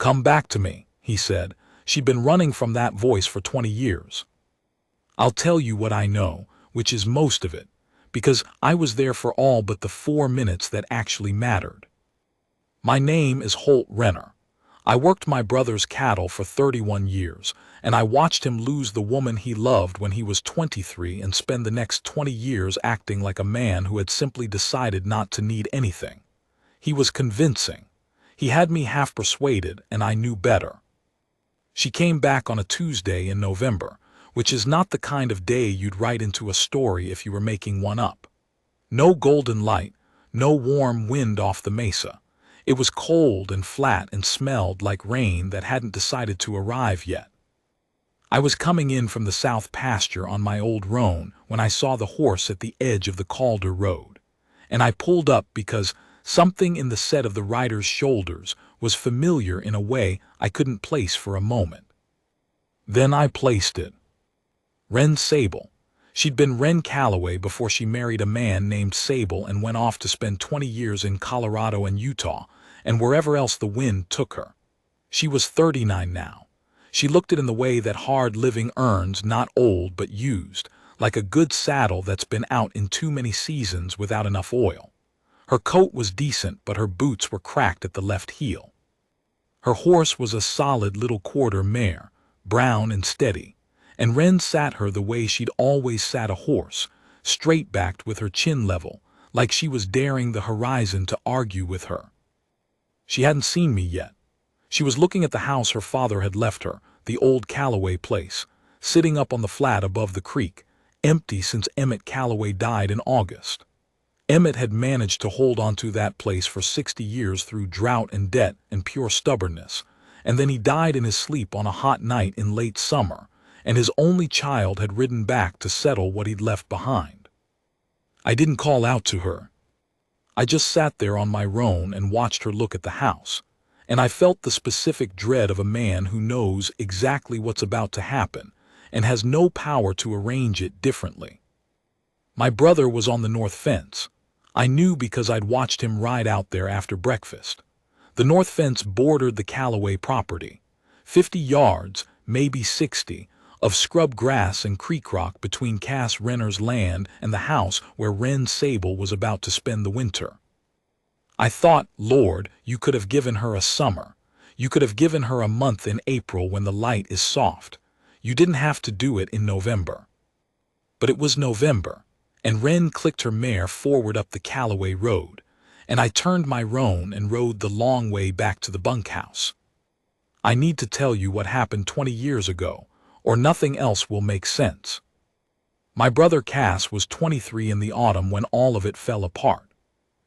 "Come back to me," he said. She'd been running from that voice for 20 years. "I'll tell you what I know, which is most of it, because I was there for all but the 4 minutes that actually mattered. My name is Holt Renner. I worked my brother's cattle for 31 years, and I watched him lose the woman he loved when he was 23 and spend the next 20 years acting like a man who had simply decided not to need anything. He was convincing. He had me half persuaded, and I knew better. She came back on a Tuesday in November, which is not the kind of day you'd write into a story if you were making one up. No golden light, no warm wind off the mesa. It was cold and flat and smelled like rain that hadn't decided to arrive yet. I was coming in from the south pasture on my old roan when I saw the horse at the edge of the Calder Road, and I pulled up because something in the set of the rider's shoulders was familiar in a way I couldn't place for a moment. Then I placed it. Wren Sable. She'd been Wren Calloway before she married a man named Sable and went off to spend 20 years in Colorado and Utah, and wherever else the wind took her. She was 39 now. She looked it in the way that hard living earns, not old but used, like a good saddle that's been out in too many seasons without enough oil. Her coat was decent, but her boots were cracked at the left heel. Her horse was a solid little quarter mare, brown and steady, and Wren sat her the way she'd always sat a horse, straight-backed with her chin level, like she was daring the horizon to argue with her. She hadn't seen me yet. She was looking at the house her father had left her, the old Calloway place, sitting up on the flat above the creek, empty since Emmett Calloway died in August. Emmett had managed to hold onto that place for 60 years through drought and debt and pure stubbornness, and then he died in his sleep on a hot night in late summer, and his only child had ridden back to settle what he'd left behind. I didn't call out to her. I just sat there on my roan and watched her look at the house, and I felt the specific dread of a man who knows exactly what's about to happen and has no power to arrange it differently. My brother was on the north fence. I knew because I'd watched him ride out there after breakfast. The north fence bordered the Calloway property. 50 yards, maybe 60, of scrub grass and creek rock between Cass Renner's land and the house where Wren Sable was about to spend the winter. I thought, Lord, you could have given her a summer. You could have given her a month in April when the light is soft. You didn't have to do it in November. But it was November, and Wren clicked her mare forward up the Calloway Road, and I turned my roan and rode the long way back to the bunkhouse. I need to tell you what happened 20 years ago, or nothing else will make sense. My brother Cass was 23 in the autumn when all of it fell apart.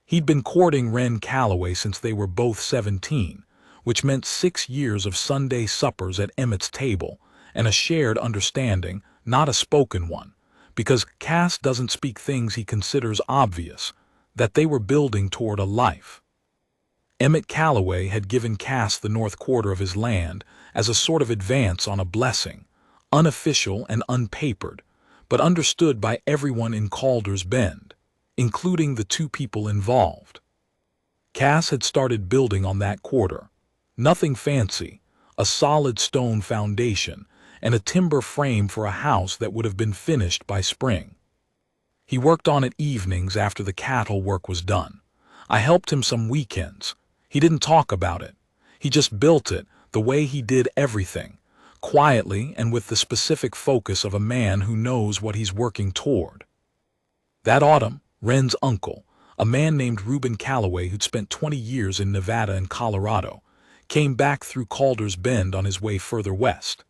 He'd been courting Wren Calloway since they were both 17, which meant 6 years of Sunday suppers at Emmett's table, and a shared understanding, not a spoken one, because Cass doesn't speak things he considers obvious, that they were building toward a life. Emmett Calloway had given Cass the north quarter of his land as a sort of advance on a blessing, unofficial and unpapered, but understood by everyone in Calder's Bend, including the 2 people involved. Cass had started building on that quarter. Nothing fancy, a solid stone foundation, and a timber frame for a house that would have been finished by spring. He worked on it evenings after the cattle work was done. I helped him some weekends. He didn't talk about it. He just built it the way he did everything, quietly and with the specific focus of a man who knows what he's working toward. That autumn, Wren's uncle, a man named Reuben Calloway who'd spent 20 years in Nevada and Colorado, came back through Calder's Bend on his way further west.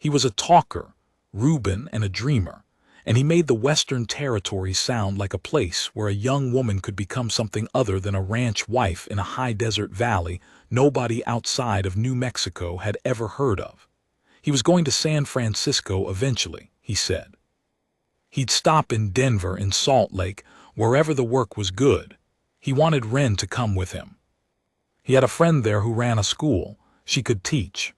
He was a talker, Reuben, and a dreamer, and he made the Western Territory sound like a place where a young woman could become something other than a ranch wife in a high desert valley nobody outside of New Mexico had ever heard of. He was going to San Francisco eventually, he said. He'd stop in Denver and Salt Lake, wherever the work was good. He wanted Wren to come with him. He had a friend there who ran a school. She could teach.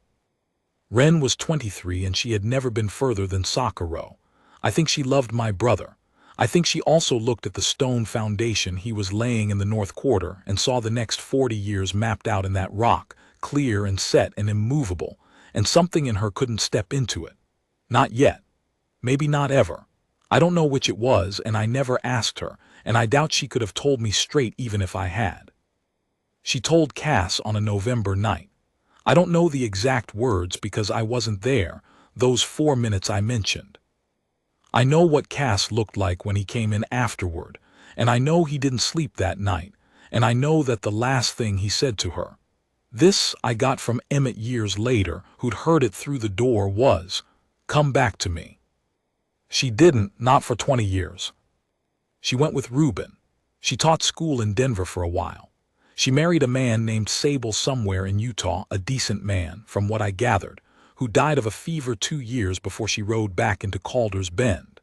Wren was 23 and she had never been further than Socorro. I think she loved my brother. I think she also looked at the stone foundation he was laying in the north quarter and saw the next 40 years mapped out in that rock, clear and set and immovable, and something in her couldn't step into it. Not yet. Maybe not ever. I don't know which it was, and I never asked her, and I doubt she could have told me straight even if I had. She told Cass on a November night. I don't know the exact words because I wasn't there, those 4 minutes I mentioned. I know what Cass looked like when he came in afterward, and I know he didn't sleep that night, and I know that the last thing he said to her, this I got from Emmett years later, who'd heard it through the door, was, "Come back to me." She didn't, not for 20 years. She went with Reuben. She taught school in Denver for a while. She married a man named Sable somewhere in Utah, a decent man, from what I gathered, who died of a fever 2 years before she rode back into Calder's Bend.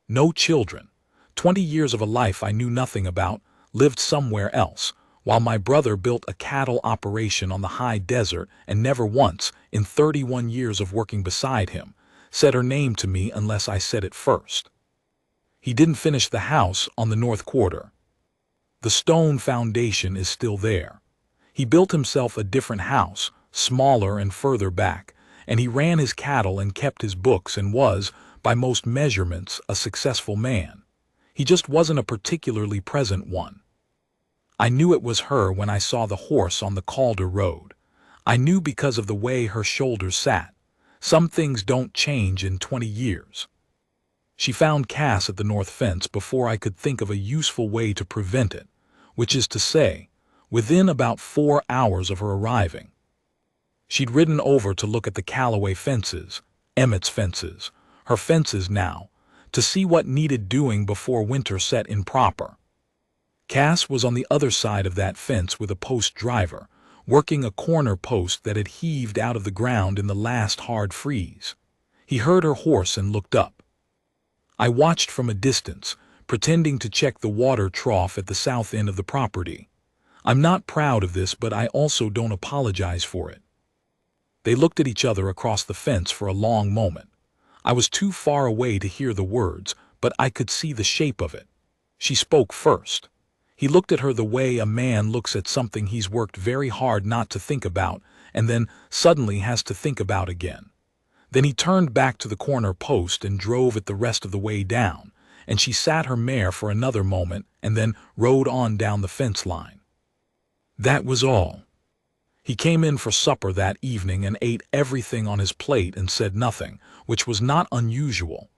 No children. 20 years of a life I knew nothing about, lived somewhere else, while my brother built a cattle operation on the high desert and never once, in 31 years of working beside him, said her name to me unless I said it first. He didn't finish the house on the north quarter. The stone foundation is still there. He built himself a different house, smaller and further back, and he ran his cattle and kept his books and was, by most measurements, a successful man. He just wasn't a particularly present one. I knew it was her when I saw the horse on the Calder Road. I knew because of the way her shoulders sat. Some things don't change in 20 years. She found Cass at the north fence before I could think of a useful way to prevent it, which is to say, within about 4 hours of her arriving. She'd ridden over to look at the Callaway fences, Emmett's fences, her fences now, to see what needed doing before winter set in proper. Cass was on the other side of that fence with a post driver, working a corner post that had heaved out of the ground in the last hard freeze. He heard her horse and looked up. I watched from a distance, pretending to check the water trough at the south end of the property. I'm not proud of this, but I also don't apologize for it. They looked at each other across the fence for a long moment. I was too far away to hear the words, but I could see the shape of it. She spoke first. He looked at her the way a man looks at something he's worked very hard not to think about, and then suddenly has to think about again. Then he turned back to the corner post and drove it the rest of the way down, and she sat her mare for another moment and then rode on down the fence line. That was all. He came in for supper that evening and ate everything on his plate and said nothing, which was not unusual,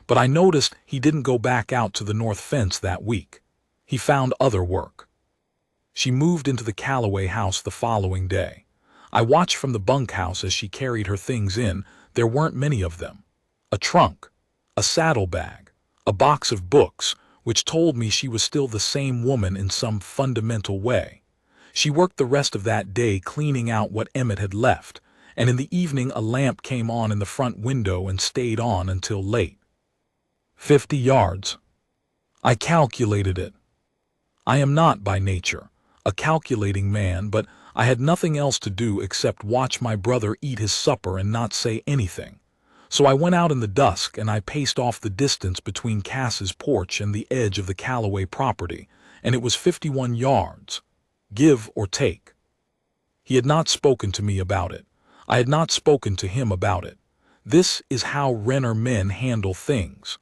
but I noticed he didn't go back out to the north fence that week. He found other work. She moved into the Callaway house the following day. I watched from the bunkhouse as she carried her things in. There weren't many of them. A trunk, a saddlebag, a box of books, which told me she was still the same woman in some fundamental way. She worked the rest of that day cleaning out what Emmett had left, and in the evening a lamp came on in the front window and stayed on until late. 50 yards. I calculated it. I am not, by nature, a calculating man, but I had nothing else to do except watch my brother eat his supper and not say anything. So I went out in the dusk and I paced off the distance between Cass's porch and the edge of the Callaway property, and it was 51 yards. Give or take. He had not spoken to me about it. I had not spoken to him about it. This is how Renner men handle things.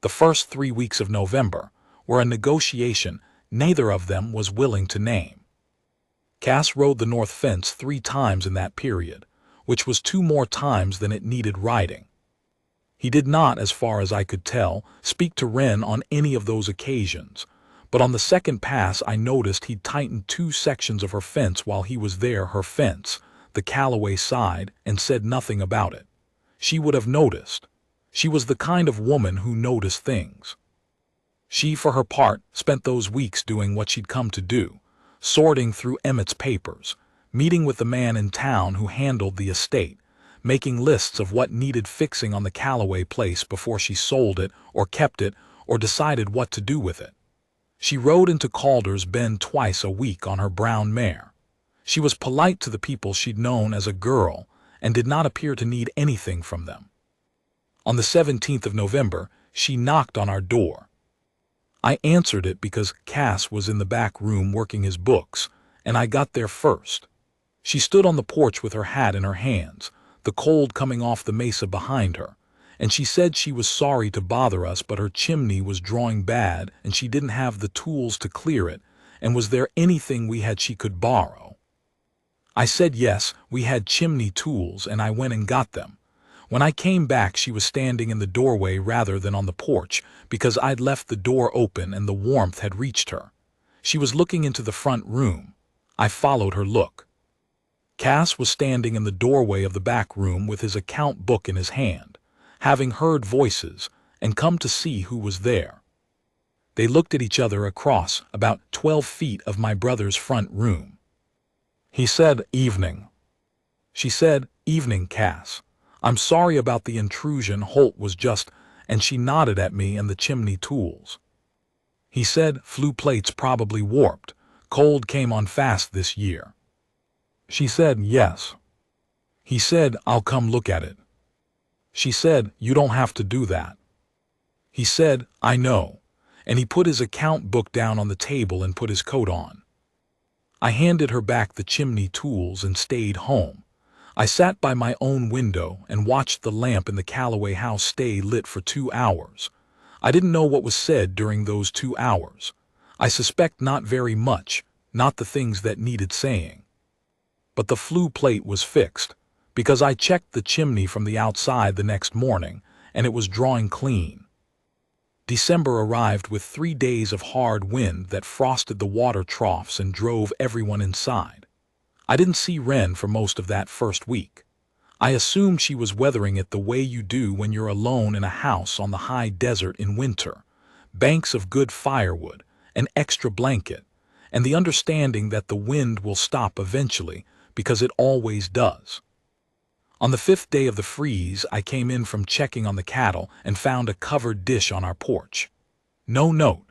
The first 3 weeks of November were a negotiation neither of them was willing to name. Cass rode the north fence 3 times in that period, which was 2 more times than it needed riding. He did not, as far as I could tell, speak to Wren on any of those occasions, but on the second pass I noticed he'd tightened 2 sections of her fence while he was there, her fence, the Callaway side, and said nothing about it. She would have noticed. She was the kind of woman who noticed things. She, for her part, spent those weeks doing what she'd come to do, sorting through Emmett's papers, meeting with the man in town who handled the estate, making lists of what needed fixing on the Callaway place before she sold it or kept it or decided what to do with it. She rode into Calder's Bend twice a week on her brown mare. She was polite to the people she'd known as a girl and did not appear to need anything from them. On the 17th of November, she knocked on our door. I answered it because Cass was in the back room working his books, and I got there first. She stood on the porch with her hat in her hands, the cold coming off the mesa behind her, and she said she was sorry to bother us, but her chimney was drawing bad and she didn't have the tools to clear it, and was there anything we had she could borrow? I said yes, we had chimney tools, and I went and got them. When I came back, she was standing in the doorway rather than on the porch, because I'd left the door open and the warmth had reached her. She was looking into the front room. I followed her look. Cass was standing in the doorway of the back room with his account book in his hand, having heard voices and come to see who was there. They looked at each other across about 12 feet of my brother's front room. He said, "Evening." She said, "Evening, Cass. I'm sorry about the intrusion, Holt was just," and she nodded at me and the chimney tools. He said, "Flue plates probably warped. Cold came on fast this year." She said, "Yes." He said, "I'll come look at it." She said, "You don't have to do that." He said, "I know," and he put his account book down on the table and put his coat on. I handed her back the chimney tools and stayed home. I sat by my own window and watched the lamp in the Calloway house stay lit for 2 hours. I didn't know what was said during those 2 hours. I suspect not very much, not the things that needed saying. But the flue plate was fixed, because I checked the chimney from the outside the next morning, and it was drawing clean. December arrived with 3 days of hard wind that frosted the water troughs and drove everyone inside. I didn't see Wren for most of that first week. I assumed she was weathering it the way you do when you're alone in a house on the high desert in winter. Banks of good firewood, an extra blanket, and the understanding that the wind will stop eventually, because it always does. On the 5th day of the freeze, I came in from checking on the cattle and found a covered dish on our porch. No note.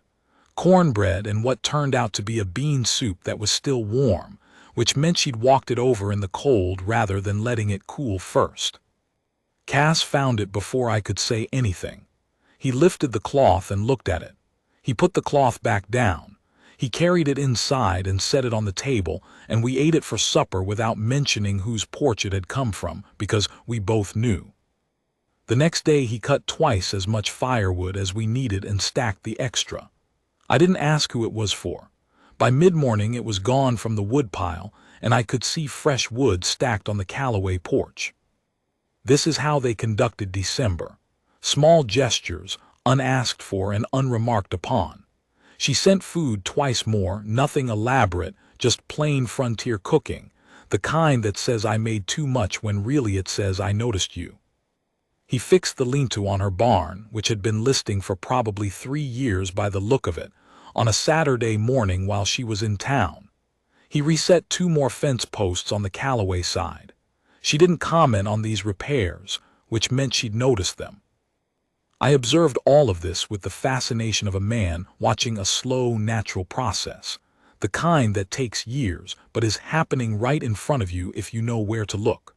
Cornbread and what turned out to be a bean soup that was still warm, which meant she'd walked it over in the cold rather than letting it cool first. Cass found it before I could say anything. He lifted the cloth and looked at it. He put the cloth back down. He carried it inside and set it on the table, and we ate it for supper without mentioning whose porch it had come from, because we both knew. The next day he cut twice as much firewood as we needed and stacked the extra. I didn't ask who it was for. By mid-morning it was gone from the woodpile, and I could see fresh wood stacked on the Calloway porch. This is how they conducted December. Small gestures, unasked for and unremarked upon. She sent food twice more, nothing elaborate, just plain frontier cooking, the kind that says I made too much when really it says I noticed you. He fixed the lean-to on her barn, which had been listing for probably 3 years by the look of it, on a Saturday morning while she was in town. He reset 2 more fence posts on the Calloway side. She didn't comment on these repairs, which meant she'd noticed them. I observed all of this with the fascination of a man watching a slow, natural process, the kind that takes years but is happening right in front of you if you know where to look.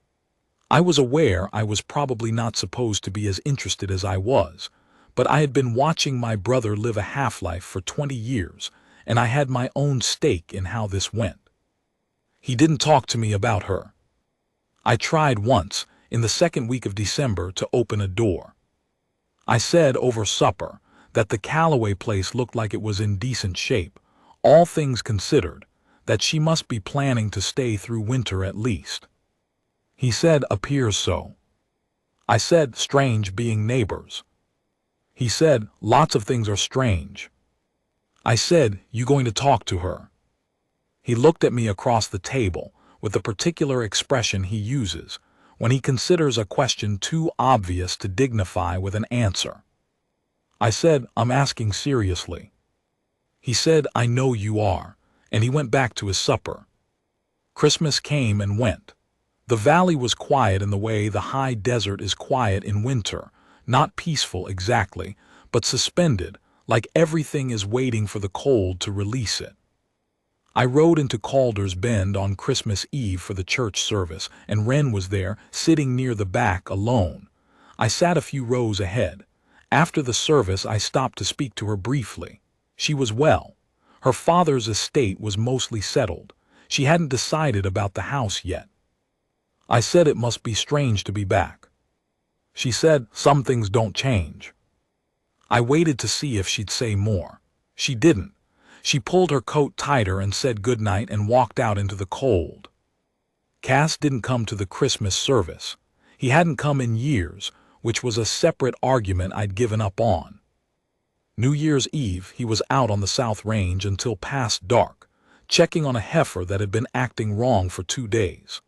I was aware I was probably not supposed to be as interested as I was, but I had been watching my brother live a half-life for 20 years, and I had my own stake in how this went. He didn't talk to me about her. I tried once, in the 2nd week of December, to open a door. I said over supper that the Calloway place looked like it was in decent shape, all things considered, that she must be planning to stay through winter at least. He said, "Appears so." I said, "Strange being neighbors." He said, "Lots of things are strange." I said, "You going to talk to her?" He looked at me across the table with the particular expression he uses when he considers a question too obvious to dignify with an answer. I said, "I'm asking seriously." He said, "I know you are," and he went back to his supper. Christmas came and went. The valley was quiet in the way the high desert is quiet in winter, not peaceful exactly, but suspended, like everything is waiting for the cold to release it. I rode into Calder's Bend on Christmas Eve for the church service, and Wren was there, sitting near the back, alone. I sat a few rows ahead. After the service, I stopped to speak to her briefly. She was well. Her father's estate was mostly settled. She hadn't decided about the house yet. I said it must be strange to be back. She said, some things don't change. I waited to see if she'd say more. She didn't. She pulled her coat tighter and said goodnight and walked out into the cold. Cass didn't come to the Christmas service. He hadn't come in years, which was a separate argument I'd given up on. New Year's Eve, he was out on the South Range until past dark, checking on a heifer that had been acting wrong for 2 days.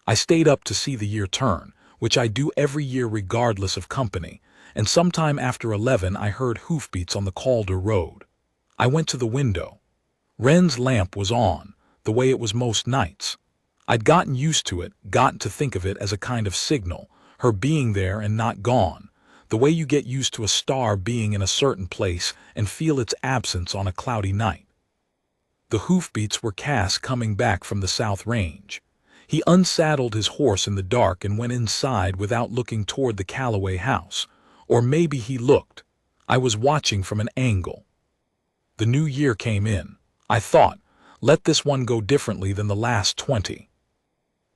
I stayed up to see the year turn, which I do every year regardless of company, and sometime after 11 I heard hoofbeats on the Calder Road. I went to the window. Wren's lamp was on, the way it was most nights. I'd gotten used to it, gotten to think of it as a kind of signal, her being there and not gone, the way you get used to a star being in a certain place and feel its absence on a cloudy night. The hoofbeats were Cass coming back from the South Range. He unsaddled his horse in the dark and went inside without looking toward the Calloway house. Or maybe he looked. I was watching from an angle. The new year came in. I thought, let this one go differently than the last 20.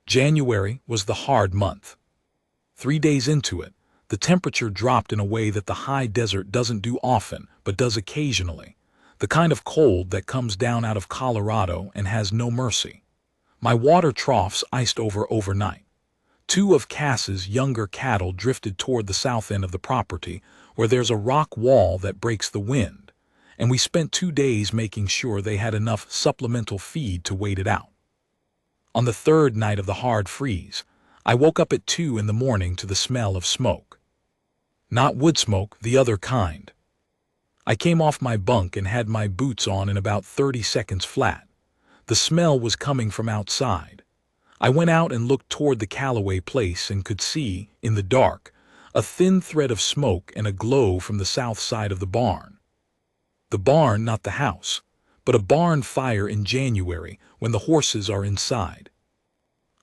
January was the hard month. 3 days into it, the temperature dropped in a way that the high desert doesn't do often, but does occasionally. The kind of cold that comes down out of Colorado and has no mercy. My water troughs iced over overnight. 2 of Cass's younger cattle drifted toward the south end of the property, where there's a rock wall that breaks the wind, and we spent 2 days making sure they had enough supplemental feed to wait it out. On the 3rd night of the hard freeze, I woke up at 2 in the morning to the smell of smoke. Not wood smoke, the other kind. I came off my bunk and had my boots on in about 30 seconds flat. The smell was coming from outside. I went out and looked toward the Calloway place and could see, in the dark, a thin thread of smoke and a glow from the south side of the barn. The barn, not the house, but a barn fire in January when the horses are inside.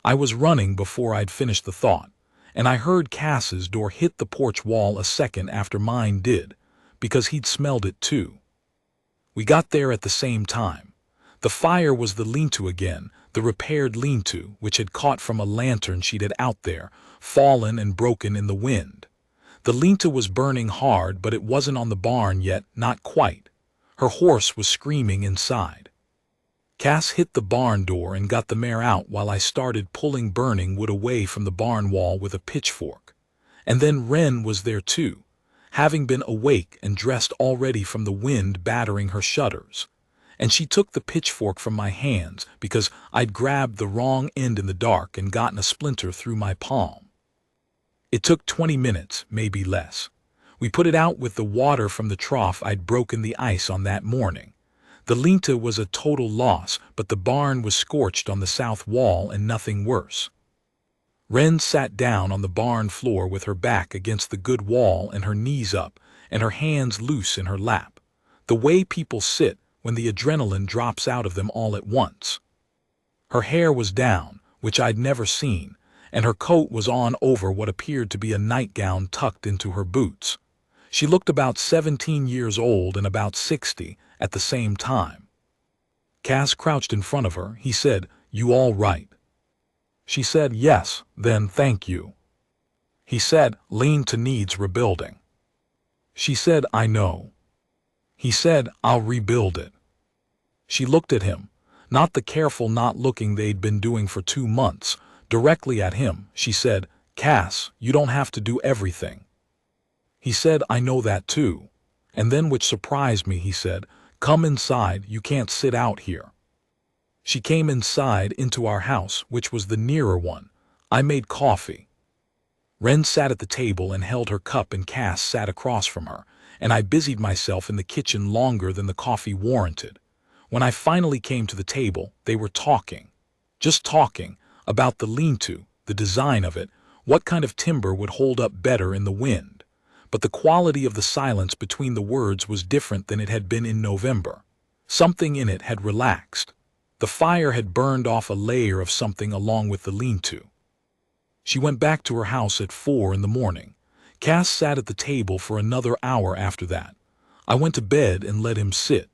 I was running before I'd finished the thought, and I heard Cass's door hit the porch wall a second after mine did, because he'd smelled it too. We got there at the same time. The fire was the lean-to again, the repaired lean-to, which had caught from a lantern she'd had out there, fallen and broken in the wind. The lean-to was burning hard, but it wasn't on the barn yet, not quite. Her horse was screaming inside. Cass hit the barn door and got the mare out while I started pulling burning wood away from the barn wall with a pitchfork. And then Wren was there too, having been awake and dressed already from the wind battering her shutters. And she took the pitchfork from my hands because I'd grabbed the wrong end in the dark and gotten a splinter through my palm. It took 20 minutes, maybe less. We put it out with the water from the trough I'd broken the ice on that morning. The lean-to was a total loss, but the barn was scorched on the south wall and nothing worse. Wren sat down on the barn floor with her back against the good wall and her knees up and her hands loose in her lap, the way people sit when the adrenaline drops out of them all at once. Her hair was down, which I'd never seen, and her coat was on over what appeared to be a nightgown tucked into her boots. She looked about 17 years old and about 60 at the same time. Cass crouched in front of her. He said, "You all right?" She said, "Yes, then thank you." He said, "Lean-to needs rebuilding." She said, "I know." He said, "I'll rebuild it." She looked at him, not the careful not looking they'd been doing for 2 months, directly at him. She said, "Cass, you don't have to do everything." He said, "I know that too." And then, which surprised me, he said, "Come inside, you can't sit out here." She came inside into our house, which was the nearer one. I made coffee. Wren sat at the table and held her cup, and Cass sat across from her, and I busied myself in the kitchen longer than the coffee warranted. When I finally came to the table, they were talking. Just talking about the lean-to, the design of it, what kind of timber would hold up better in the wind. But the quality of the silence between the words was different than it had been in November. Something in it had relaxed. The fire had burned off a layer of something along with the lean-to. She went back to her house at 4 in the morning. Cass sat at the table for another hour after that. I went to bed and let him sit.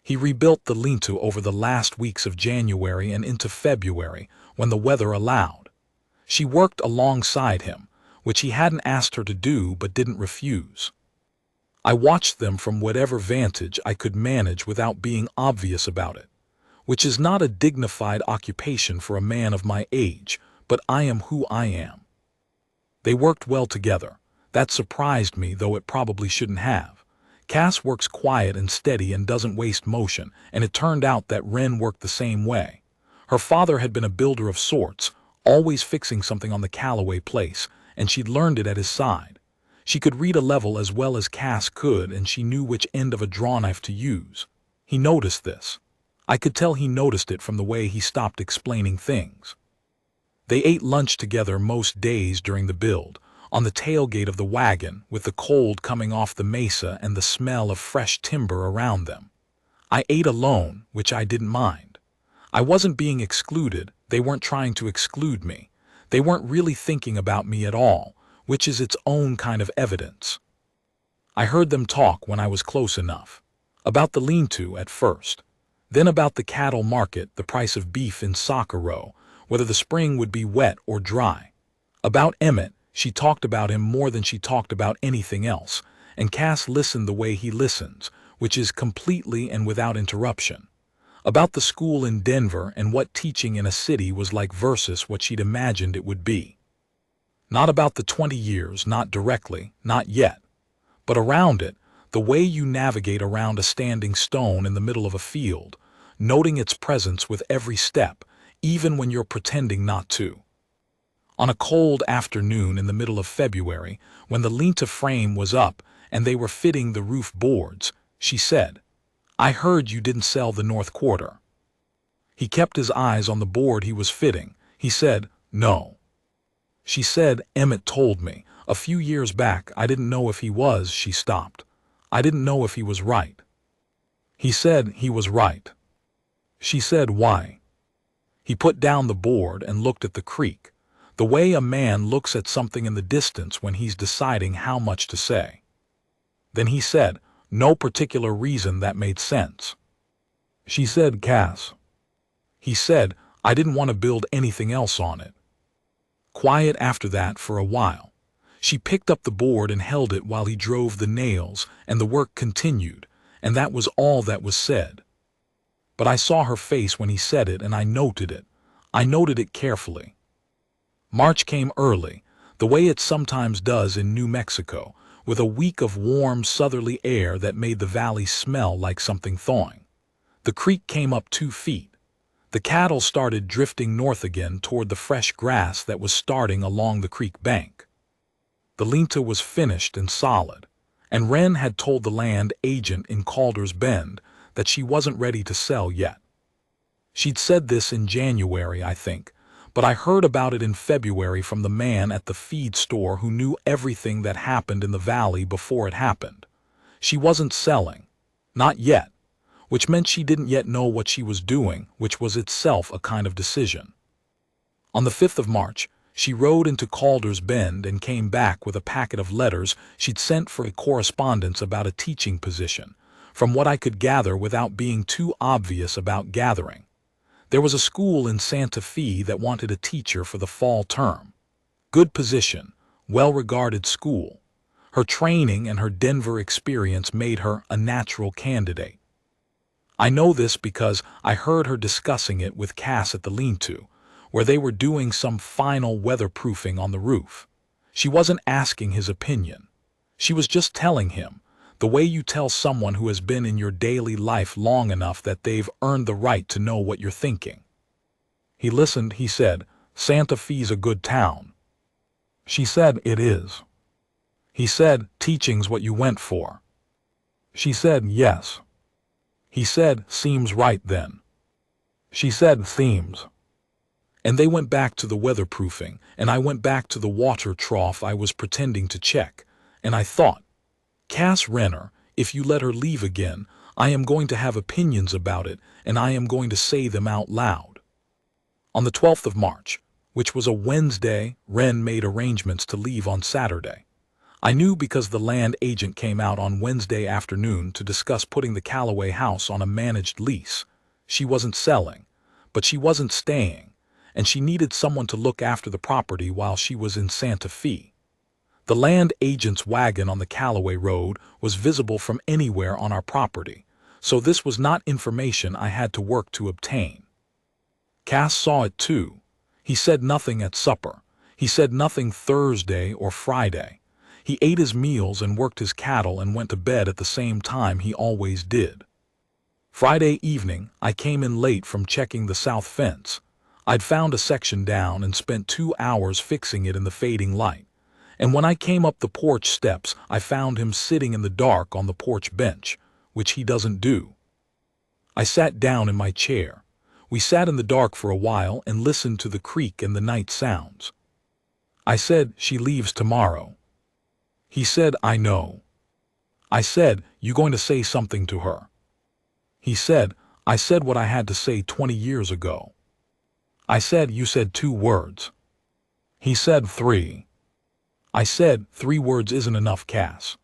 He rebuilt the lean-to over the last weeks of January and into February when the weather allowed. She worked alongside him, which he hadn't asked her to do but didn't refuse. I watched them from whatever vantage I could manage without being obvious about it, which is not a dignified occupation for a man of my age, but I am who I am. They worked well together. That surprised me, though it probably shouldn't have. Cass works quiet and steady and doesn't waste motion, and it turned out that Wren worked the same way. Her father had been a builder of sorts, always fixing something on the Calloway place, and she'd learned it at his side. She could read a level as well as Cass could, and she knew which end of a drawknife to use. He noticed this. I could tell he noticed it from the way he stopped explaining things. They ate lunch together most days during the build, on the tailgate of the wagon, with the cold coming off the mesa and the smell of fresh timber around them. I ate alone, which I didn't mind. I wasn't being excluded. They weren't trying to exclude me. They weren't really thinking about me at all, which is its own kind of evidence. I heard them talk when I was close enough. About the lean-to at first. Then about the cattle market, the price of beef in Socorro, whether the spring would be wet or dry. About Emmett, she talked about him more than she talked about anything else, and Cass listened the way he listens, which is completely and without interruption. About the school in Denver and what teaching in a city was like versus what she'd imagined it would be. Not about the 20 years, not directly, not yet. But around it, the way you navigate around a standing stone in the middle of a field, noting its presence with every step, even when you're pretending not to. On a cold afternoon in the middle of February, when the lean-to frame was up and they were fitting the roof boards, she said, "I heard you didn't sell the north quarter." He kept his eyes on the board he was fitting. He said, "No." She said, "Emmett told me. A few years back, I didn't know if he was," she stopped. "I didn't know if he was right." He said he was right. She said, "Why?" He put down the board and looked at the creek, the way a man looks at something in the distance when he's deciding how much to say. Then he said, "No particular reason that made sense." She said, "Cass." He said, "I didn't want to build anything else on it." Quiet after that for a while. She picked up the board and held it while he drove the nails, and the work continued, and that was all that was said. But I saw her face when he said it, and I noted it. I noted it carefully. March came early, the way it sometimes does in New Mexico, with a week of warm southerly air that made the valley smell like something thawing. The creek came up 2 feet. The cattle started drifting north again toward the fresh grass that was starting along the creek bank. The lean-to was finished and solid, and Wren had told the land agent in Calder's Bend that she wasn't ready to sell yet. She'd said this in January, I think, but I heard about it in February from the man at the feed store who knew everything that happened in the valley before it happened. She wasn't selling. Not yet. Which meant she didn't yet know what she was doing, which was itself a kind of decision. On the 5th of March, she rode into Calder's Bend and came back with a packet of letters she'd sent for a correspondence about a teaching position, from what I could gather without being too obvious about gathering. There was a school in Santa Fe that wanted a teacher for the fall term. Good position, well-regarded school. Her training and her Denver experience made her a natural candidate. I know this because I heard her discussing it with Cass at the lean-to, where they were doing some final weatherproofing on the roof. She wasn't asking his opinion. She was just telling him, the way you tell someone who has been in your daily life long enough that they've earned the right to know what you're thinking. He listened. He said, "Santa Fe's a good town." She said, "It is." He said, "Teaching's what you went for." She said, "Yes." He said, "Seems right then." She said, "Seems." And they went back to the weatherproofing, and I went back to the water trough I was pretending to check, and I thought, Cass Renner, if you let her leave again, I am going to have opinions about it, and I am going to say them out loud. On the 12th of March, which was a Wednesday, Wren made arrangements to leave on Saturday. I knew because the land agent came out on Wednesday afternoon to discuss putting the Callaway house on a managed lease. She wasn't selling, but she wasn't staying, and she needed someone to look after the property while she was in Santa Fe. The land agent's wagon on the Callaway Road was visible from anywhere on our property, so this was not information I had to work to obtain. Cass saw it too. He said nothing at supper. He said nothing Thursday or Friday. He ate his meals and worked his cattle and went to bed at the same time he always did. Friday evening, I came in late from checking the south fence. I'd found a section down and spent 2 hours fixing it in the fading light. And when I came up the porch steps, I found him sitting in the dark on the porch bench, which he doesn't do. I sat down in my chair. We sat in the dark for a while and listened to the creek and the night sounds. I said, "She leaves tomorrow." He said, "I know." I said, "You going to say something to her?" He said, "I said what I had to say 20 years ago." I said, "You said 2 words." He said 3. I said, 3 words isn't enough, Cass."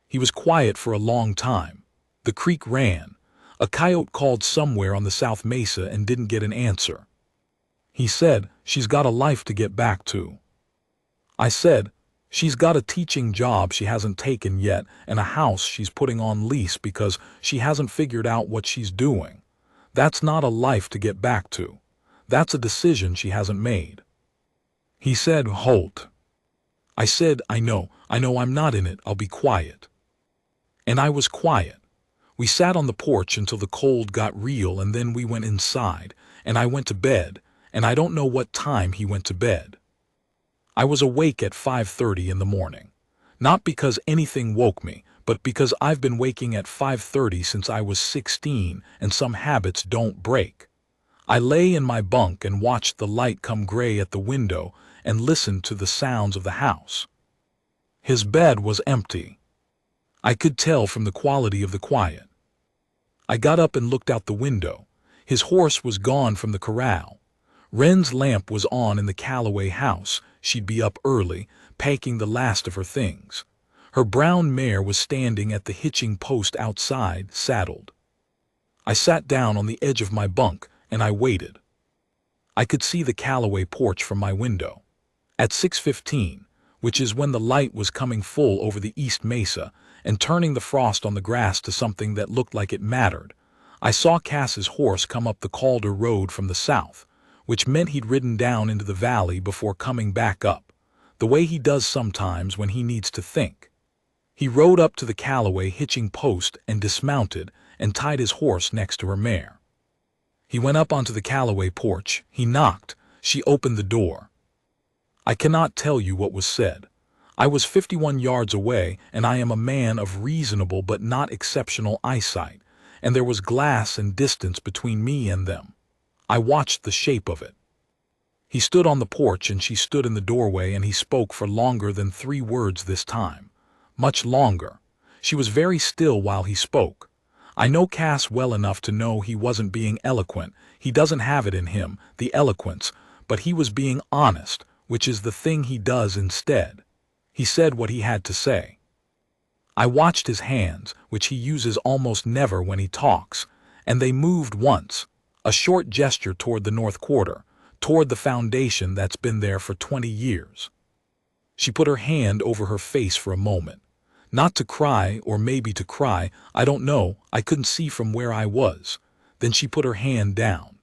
He was quiet for a long time. The creek ran. A coyote called somewhere on the South Mesa and didn't get an answer. He said, "She's got a life to get back to." I said, "She's got a teaching job she hasn't taken yet and a house she's putting on lease because she hasn't figured out what she's doing. That's not a life to get back to. That's a decision she hasn't made." He said, "Holt." I said, I know I'm not in it, I'll be quiet." And I was quiet. We sat on the porch until the cold got real, and then we went inside, and I went to bed, and I don't know what time he went to bed. I was awake at 5:30 in the morning. Not because anything woke me, but because I've been waking at 5:30 since I was 16, and some habits don't break. I lay in my bunk and watched the light come gray at the window and listened to the sounds of the house. His bed was empty. I could tell from the quality of the quiet. I got up and looked out the window. His horse was gone from the corral. Wren's lamp was on in the Callaway house. She'd be up early, packing the last of her things. Her brown mare was standing at the hitching post outside, saddled. I sat down on the edge of my bunk, and I waited. I could see the Callaway porch from my window. At 6:15, which is when the light was coming full over the East Mesa and turning the frost on the grass to something that looked like it mattered, I saw Cass's horse come up the Calder Road from the south, which meant he'd ridden down into the valley before coming back up, the way he does sometimes when he needs to think. He rode up to the Callaway hitching post and dismounted and tied his horse next to her mare. He went up onto the Callaway porch. He knocked. She opened the door. I cannot tell you what was said. I was 51 yards away, and I am a man of reasonable but not exceptional eyesight, and there was glass and distance between me and them. I watched the shape of it. He stood on the porch and she stood in the doorway, and he spoke for longer than 3 words this time. Much longer. She was very still while he spoke. I know Cass well enough to know he wasn't being eloquent. He doesn't have it in him, the eloquence, but he was being honest, which is the thing he does instead. He said what he had to say. I watched his hands, which he uses almost never when he talks, and they moved once, a short gesture toward the north quarter, toward the foundation that's been there for 20 years. She put her hand over her face for a moment. Not to cry, or maybe to cry, I don't know, I couldn't see from where I was. Then she put her hand down.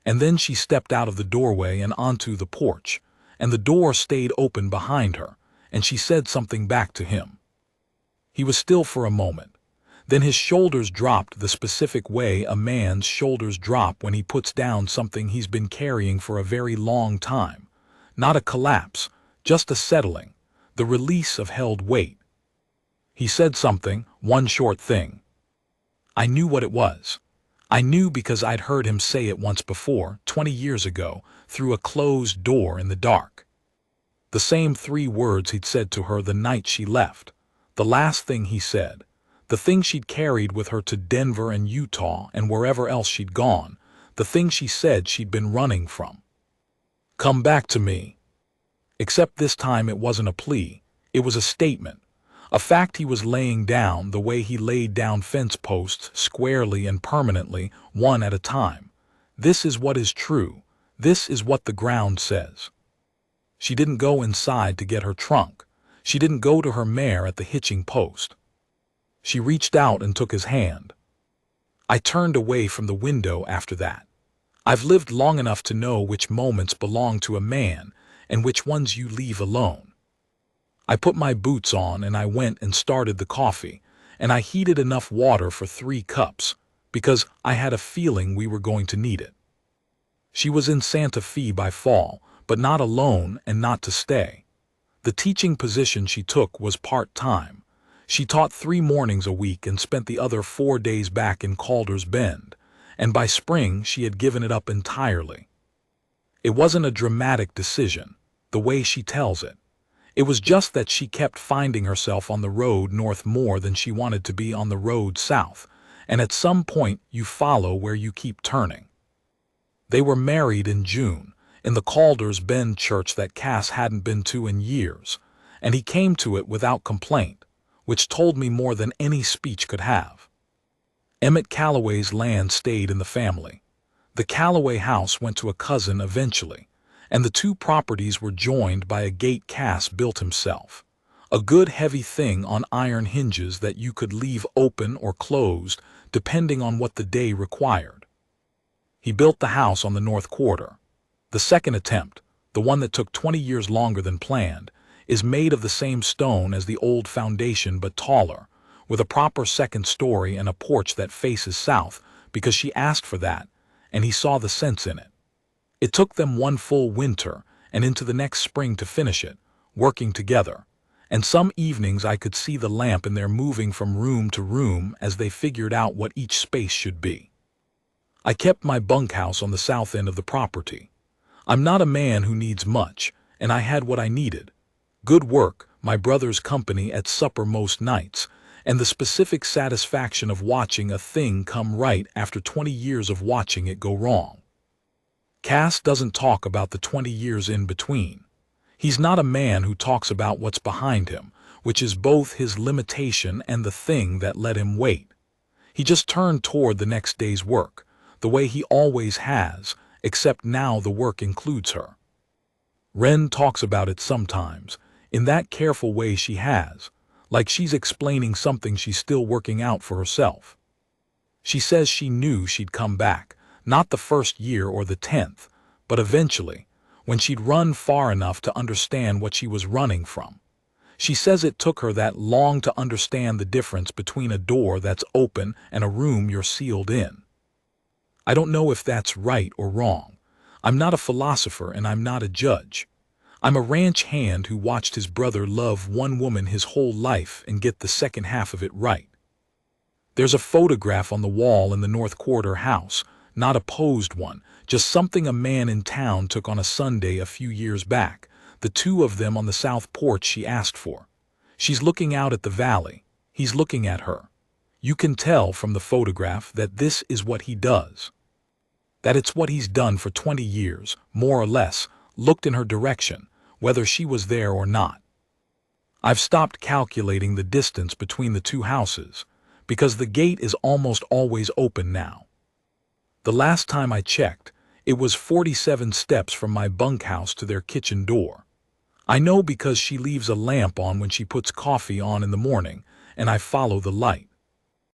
And then she stepped out of the doorway and onto the porch, and the door stayed open behind her, and she said something back to him. He was still for a moment. Then his shoulders dropped the specific way a man's shoulders drop when he puts down something he's been carrying for a very long time. Not a collapse, just a settling, the release of held weight. He said something, one short thing. I knew what it was. I knew because I'd heard him say it once before, 20 years ago, through a closed door in the dark. The same 3 words he'd said to her the night she left. The last thing he said. The thing she'd carried with her to Denver and Utah and wherever else she'd gone. The thing she said she'd been running from. Come back to me. Except this time it wasn't a plea. It was a statement, a fact he was laying down the way he laid down fence posts squarely and permanently, one at a time. This is what is true. This is what the ground says. She didn't go inside to get her trunk. She didn't go to her mare at the hitching post. She reached out and took his hand. I turned away from the window after that. I've lived long enough to know which moments belong to a man and which ones you leave alone. I put my boots on and I went and started the coffee, and I heated enough water for 3 cups, because I had a feeling we were going to need it. She was in Santa Fe by fall, but not alone and not to stay. The teaching position she took was part-time. She taught 3 mornings a week and spent the other 4 days back in Calder's Bend, and by spring she had given it up entirely. It wasn't a dramatic decision, the way she tells it. It was just that she kept finding herself on the road north more than she wanted to be on the road south, and at some point you follow where you keep turning. They were married in June, in the Calder's Bend church that Cass hadn't been to in years, and he came to it without complaint, which told me more than any speech could have. Emmett Calloway's land stayed in the family. The Calloway house went to a cousin eventually, and the 2 properties were joined by a gate Cass built himself, a good heavy thing on iron hinges that you could leave open or closed depending on what the day required. He built the house on the north quarter. The second attempt, the one that took 20 years longer than planned, is made of the same stone as the old foundation but taller, with a proper second story and a porch that faces south because she asked for that, and he saw the sense in it. It took them 1 full winter and into the next spring to finish it, working together, and some evenings I could see the lamp in there moving from room to room as they figured out what each space should be. I kept my bunkhouse on the south end of the property. I'm not a man who needs much, and I had what I needed. Good work, my brother's company at supper most nights, and the specific satisfaction of watching a thing come right after 20 years of watching it go wrong. Cass doesn't talk about the 20 years in between. He's not a man who talks about what's behind him, which is both his limitation and the thing that let him wait. He just turned toward the next day's work, the way he always has, except now the work includes her. Wren talks about it sometimes, in that careful way she has, like she's explaining something she's still working out for herself. She says she knew she'd come back, not the first year or the 10th, but eventually, when she'd run far enough to understand what she was running from. She says it took her that long to understand the difference between a door that's open and a room you're sealed in. I don't know if that's right or wrong. I'm not a philosopher and I'm not a judge. I'm a ranch hand who watched his brother love one woman his whole life and get the second half of it right. There's a photograph on the wall in the North Quarter house, not a posed one, just something a man in town took on a Sunday a few years back, the 2 of them on the south porch she asked for. She's looking out at the valley. He's looking at her. You can tell from the photograph that this is what he does. That it's what he's done for 20 years, more or less, looked in her direction, whether she was there or not. I've stopped calculating the distance between the 2 houses, because the gate is almost always open now. The last time I checked, it was 47 steps from my bunkhouse to their kitchen door. I know because she leaves a lamp on when she puts coffee on in the morning, and I follow the light.